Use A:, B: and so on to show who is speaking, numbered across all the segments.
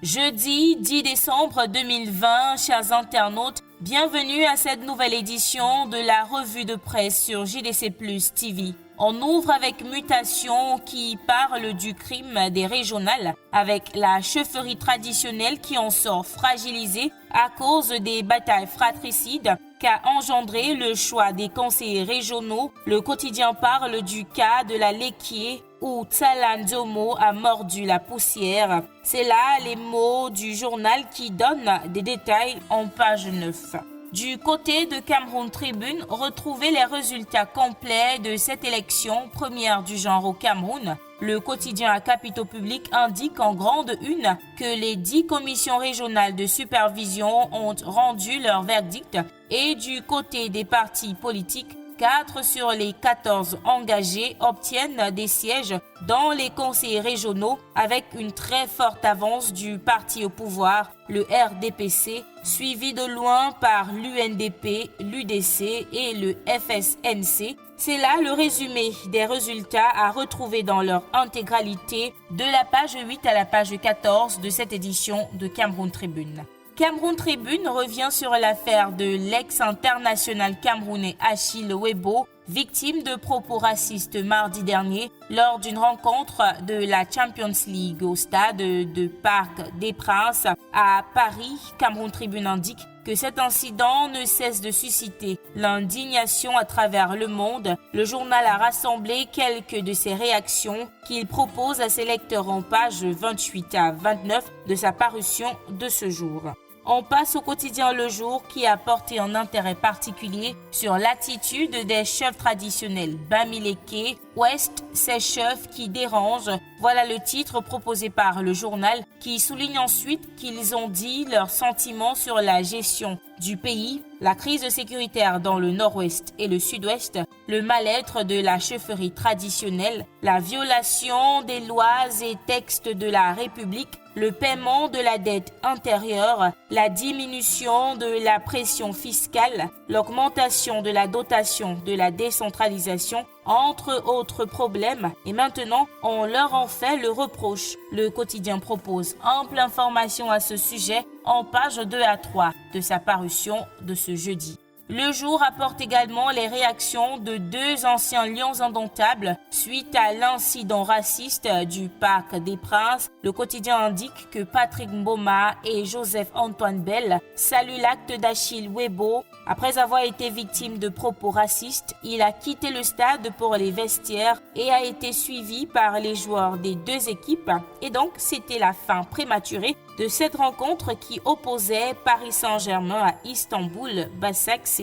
A: Jeudi 10 décembre 2020, chers internautes, bienvenue à cette nouvelle édition de la revue de presse sur JDC Plus TV. On ouvre avec Mutation qui parle du crime des régionales avec la chefferie traditionnelle qui en sort fragilisée à cause des batailles fratricides qu'a engendré le choix des conseillers régionaux. Le quotidien parle du cas de la Lequier où Tsalan Domo a mordu la poussière. C'est là les mots du journal qui donnent des détails en page 9. Du côté de Cameroun Tribune, retrouvez les résultats complets de cette élection première du genre au Cameroun. Le quotidien à capitaux publics indique en grande une que les 10 commissions régionales de supervision ont rendu leur verdict et du côté des partis politiques, 4 sur les 14 engagés obtiennent des sièges dans les conseils régionaux avec une très forte avance du parti au pouvoir, le RDPC, suivi de loin par l'UNDP, l'UDC et le FSNC. C'est là le résumé des résultats à retrouver dans leur intégralité de la page 8 à la page 14 de cette édition de Cameroun Tribune. Cameroun Tribune revient sur l'affaire de l'ex-international camerounais Achille Webo, victime de propos racistes mardi dernier lors d'une rencontre de la Champions League au stade de Parc des Princes à Paris. Cameroun Tribune indique que cet incident ne cesse de susciter l'indignation à travers le monde. Le journal a rassemblé quelques de ses réactions qu'il propose à ses lecteurs en pages 28 à 29 de sa parution de ce jour. On passe au quotidien Le Jour qui a porté un intérêt particulier sur l'attitude des chefs traditionnels Bamileke, Ouest, ces chefs qui dérangent. Voilà le titre proposé par le journal qui souligne ensuite qu'ils ont dit leurs sentiments sur la gestion du pays, la crise sécuritaire dans le nord-ouest et le sud-ouest, le mal-être de la chefferie traditionnelle, la violation des lois et textes de la République, le paiement de la dette intérieure, la diminution de la pression fiscale, l'augmentation de la dotation de la décentralisation, entre autres problèmes. Et maintenant, on leur en fait le reproche. Le quotidien propose ample information à ce sujet en pages 2 à 3 de sa parution de ce jeudi. Le Jour apporte également les réactions de 2 anciens lions indomptables suite à l'incident raciste du Parc des Princes. Le quotidien indique que Patrick Mboma et Joseph-Antoine Bell saluent l'acte d'Achille Webo. Après avoir été victime de propos racistes, il a quitté le stade pour les vestiaires et a été suivi par les joueurs des 2 équipes. Et donc, c'était la fin prématurée de cette rencontre qui opposait Paris Saint-Germain à Istanbul Başakşehir.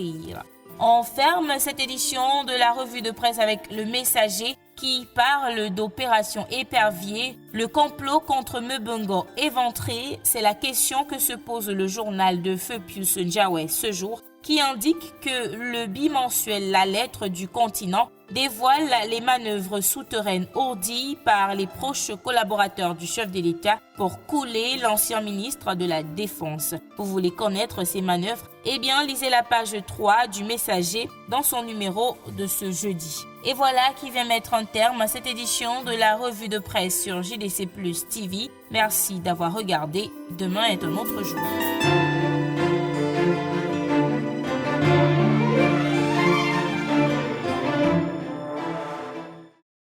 A: On ferme cette édition de la revue de presse avec Le Messager qui parle d'opération épervier. Le complot contre Mebungo éventré, c'est la question que se pose le journal de Feu Pius Njaweh ce jour, qui indique que le bimensuel La Lettre du Continent dévoile les manœuvres souterraines ourdies par les proches collaborateurs du chef de l'État pour couler l'ancien ministre de la Défense. Vous voulez connaître ces manœuvres? Eh bien, lisez la page 3 du Messager dans son numéro de ce jeudi. Et voilà qui vient mettre un terme à cette édition de la revue de presse sur JDC Plus TV. Merci d'avoir regardé. Demain est un autre jour.